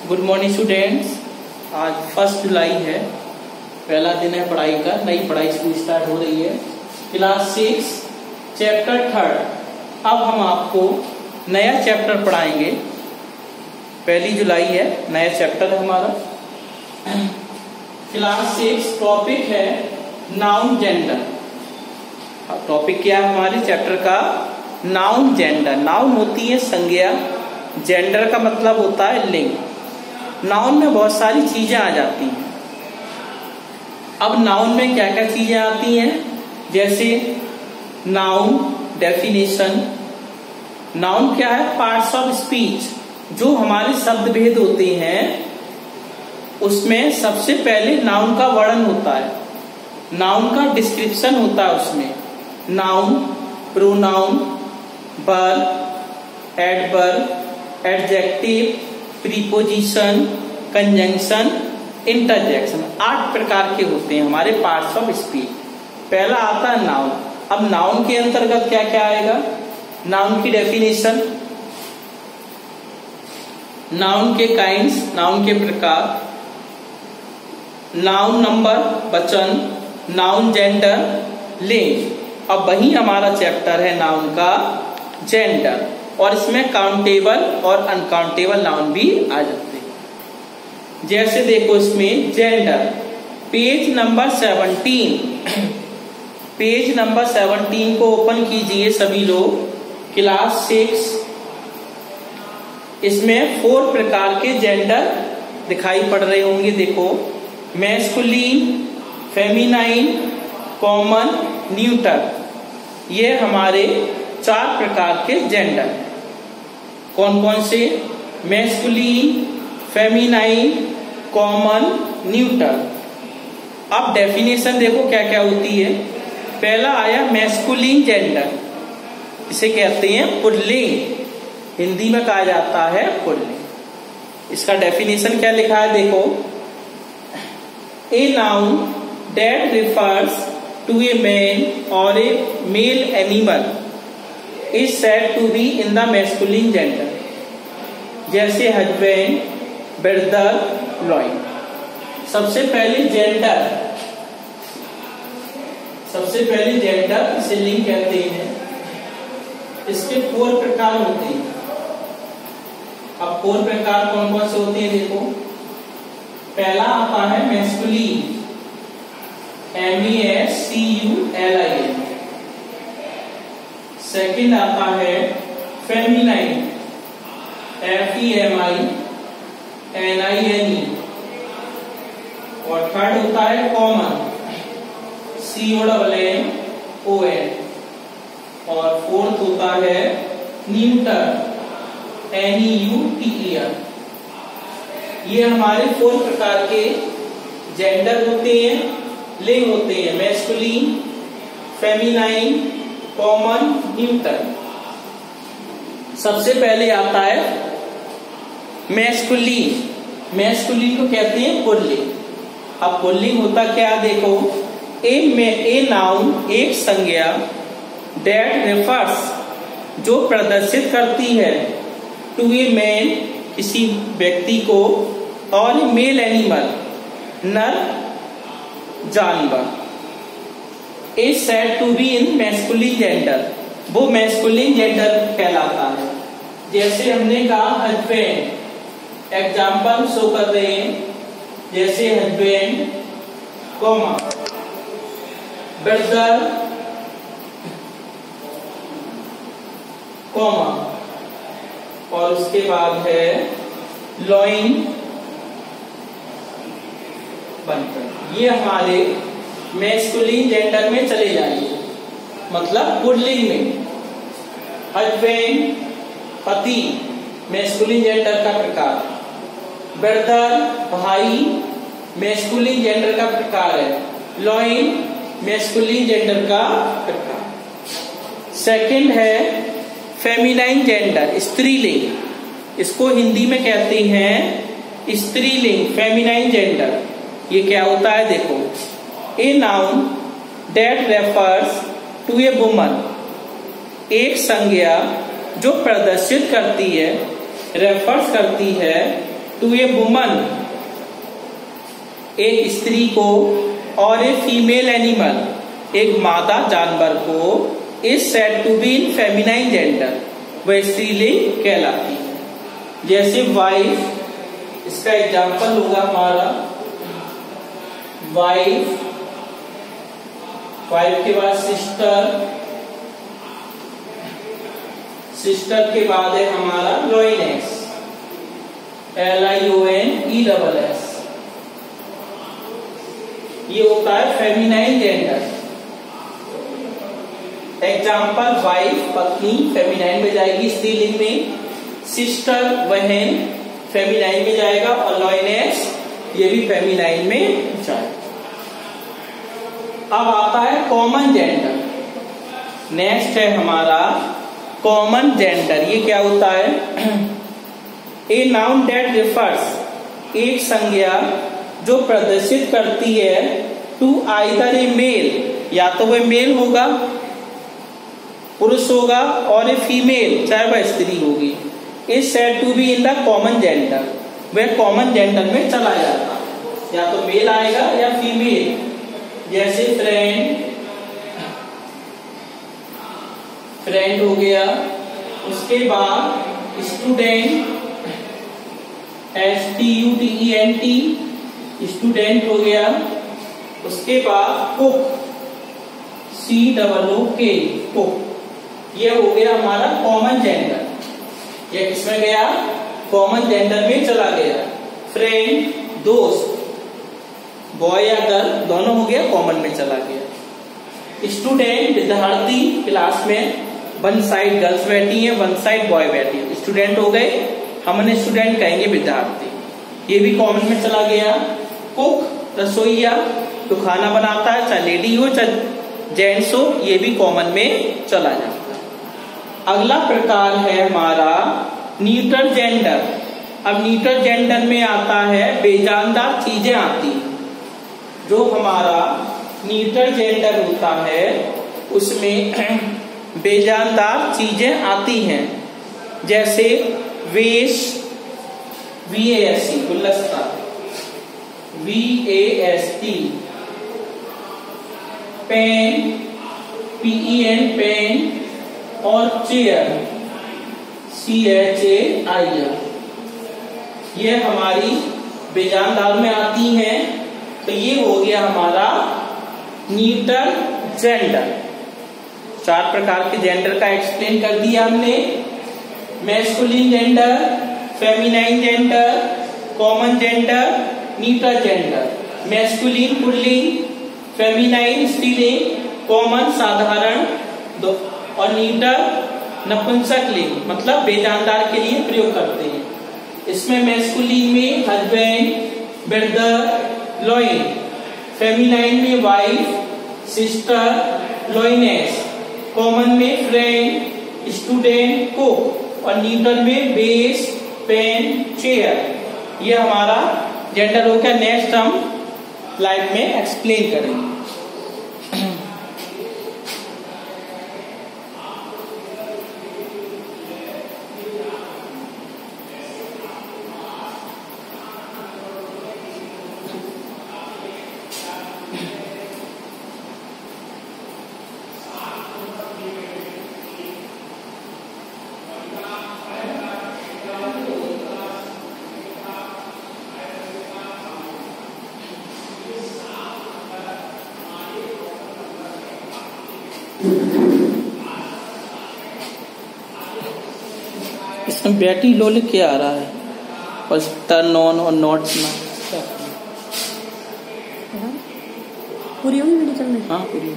Good morning students. आज 1 जुलाई है, पहला दिन है पढ़ाई का। नई पढ़ाई स्कूल स्टार्ट हो रही है। Class 6 chapter 3। अब हम आपको नया चैप्टर पढ़ाएंगे। 1 जुलाई है, नया चैप्टर है हमारा। क्लास 6 टॉपिक है नाउन जेंडर। टॉपिक क्या है हमारे चैप्टर का? Noun gender. नाउन होती है संज्ञा, जेंडर का मतलब होता है लिंग। नाउन में बहुत सारी चीजें आ जाती हैं। अब नाउन में क्या क्या चीजें आती हैं? जैसे नाउन डेफिनेशन। नाउन क्या है? Parts of speech. जो हमारे शब्द भेद होते हैं उसमें सबसे पहले नाउन का वर्णन होता है, नाउन का डिस्क्रिप्शन होता है उसमें। Noun, pronoun, verb, adverb, adjective, preposition, conjunction, interjection. 8 प्रकार के होते हैं हमारे पार्ट्स ऑफ स्पीच। पहला आता है नाउन। अब नाउन के अंतर्गत क्या क्या आएगा? नाउन की डेफिनेशन, नाउन के काइंड्स, नाउन के प्रकार, नाउन नंबर वचन, नाउन जेंडर, लिंग। अब वही हमारा चैप्टर है नाउन का जेंडर, और इसमें काउंटेबल और अनकाउंटेबल नाउन भी आ जाते हैं। जैसे देखो इसमें gender, page number 17। Page number 17 को ओपन कीजिए सभी लोग। क्लास 6। इसमें 4 प्रकार के जेंडर दिखाई पड़ रहे होंगे। देखो, मैस्कुलिन, फेमिनाइन, कॉमन, न्यूटर। ये हमारे 4 प्रकार के जेंडर। कौन कौन से? Masculine, feminine, common, neuter. अब डेफिनेशन देखो क्या क्या होती है। पहला आया मैस्कुलिन जेंडर, इसे कहते हैं पुल्लिंग। हिंदी में कहा जाता है पुल्लिंग। इसका डेफिनेशन क्या लिखा है देखो। A noun that refers to a man और a male animal is said to be in the masculine gender। जैसे हस्बैंड, ब्रदर, लॉयन। सबसे पहले जेंडर इसे लिंग कहते हैं। इसके 4 प्रकार होते हैं। अब 4 प्रकार कौन कौन से होते हैं देखो। पहला आता है मैस्कुलिन, MESCULIN। सेकंड आता है फेमिनाइन, FEMININE। और थर्ड होता है कॉमन, CONNON। और फोर्थ होता है न्यूटर, NEUTER। ये हमारे 4 प्रकार के जेंडर होते हैं, लिंग होते हैं। Masculine, feminine, common, neuter. सबसे पहले आता है मैस्कुलिन। मैस्कुलिन को कहते हैं पुल्लिंग। अब पुल्लिंग होता क्या देखो। ए नाउन, एक संज्ञा, दैट रेफर्स, जो प्रदर्शित करती है, टू ए मैन, किसी व्यक्ति को, और मेल एनिमल, नर जानवर, is said to be in masculine gender। वो मैस्कुलिन जेंडर कहलाता है। जैसे हमने कहा हस्बैंड, एग्जाम्पल शो कर रहे हैं। जैसे हस्बैंड, कॉमा, ब्रदर, कॉमा, और उसके बाद है लॉइन बनकर। ये हमारे मैस्कुलिन जेंडर में चले जाएंगे, मतलब पुल्लिंग में। हस्बैंड, पति, मैस्कुलिन जेंडर का प्रकार। ब्रदर, भाई, मैस्कुलिन जेंडर का प्रकार है। लॉइन, मैस्कुलिन जेंडर का प्रकार। सेकंड है फेमिनाइन जेंडर, स्त्रीलिंग। इसको हिंदी में कहते हैं स्त्रीलिंग, फेमिनाइन जेंडर। ये क्या होता है देखो। A noun that refers to a woman, एक संज्ञा जो प्रदर्शित करती है, रेफर्स करती है टू ए वुमन, एक स्त्री को, और ए फीमेल एनिमल, एक मादा जानवर को, is said to be in feminine gender, वह स्त्रीलिंग कहलाती है। जैसे वाइफ, इसका एग्जाम्पल होगा हमारा वाइफ, वाइफ के बाद सिस्टर, सिस्टर के बाद है हमारा लॉइनेस, LIONESS, ये होता है फेमिनाइन जेंडर। एग्जाम्पल वाइफ पत्नी फेमिनाइन में जाएगी स्त्रीलिंग में, सिस्टर बहन फेमिनाइन में जाएगा, और लॉइनेस ये भी फेमिनाइन में जाएगा। अब आता है कॉमन जेंडर। नेक्स्ट है हमारा कॉमन जेंडर। ये क्या होता है? ए नाउन दैट रिफर्स, एक संज्ञा जो प्रदर्शित करती है टू आइदर ए मेल, या तो वह मेल होगा पुरुष होगा, और ए फीमेल चाहे वह स्त्री होगी, is said to be in the common gender, वह कॉमन जेंडर में चला जाता है, या तो मेल आएगा या फीमेल। जैसे फ्रेंड, फ्रेंड हो गया, उसके बाद स्टूडेंट, STUDENT, स्टूडेंट हो गया, उसके बाद कुक, COOK, कुक, ये हो गया हमारा कॉमन जेंडर। ये किसमें गया? कॉमन जेंडर में चला गया। फ्रेंड, दोस्त, बॉय या गर्ल दोनों हो गया, कॉमन में चला गया। स्टूडेंट, विद्यार्थी, क्लास में वन साइड गर्ल्स बैठी है, वन साइड बॉय बैठी है, स्टूडेंट हो गए, हमने स्टूडेंट कहेंगे विद्यार्थी, ये भी कॉमन में चला गया। कुक, रसोईया, तो खाना बनाता है, चाहे लेडी हो चाहे जेंट्स हो, ये भी कॉमन में चला जाता है। अगला प्रकार है हमारा न्यूट्रल जेंडर। अब न्यूट्रल जेंडर में आता है बेजानदार चीजें आती हैं। जो हमारा न्यूट्रल जेंडर होता है उसमें बेजानदार चीजें आती हैं, जैसे वेस्ट, VAST गुलदस्ता, VAST, पेन, PEN पेन, और चेयर, CHAIR, ये हमारी बेजानदार में आती हैं। तो ये हो गया हमारा न्यूट्रल जेंडर। 4 प्रकार के जेंडर का एक्सप्लेन कर दिया हमने। Masculine gender, feminine gender, common gender, neutral gender. Masculine pulling, feminine स्त्रीलिंग, कॉमन साधारण, और न्यूट्रल नपुंसक लिंग, मतलब बेजानदार के लिए प्रयोग करते हैं। इसमें मैस्कुलिन में हस्बैंड, ब्रदर, लॉइन, फेमिनाइन में वाइफ, सिस्टर, लॉइनेस, कॉमन में फ्रेंड, स्टूडेंट, कुक, और न्यूट्रल में बेस, पेन, चेयर। ये हमारा जेंडर हो गया। नेक्स्ट हम लाइफ में एक्सप्लेन करेंगे। इसमें बैटरी लो लिख आ रहा है, और टर्न ऑन और नॉट ना पूरी होगी वीडियो चल रही? हाँ पूरी।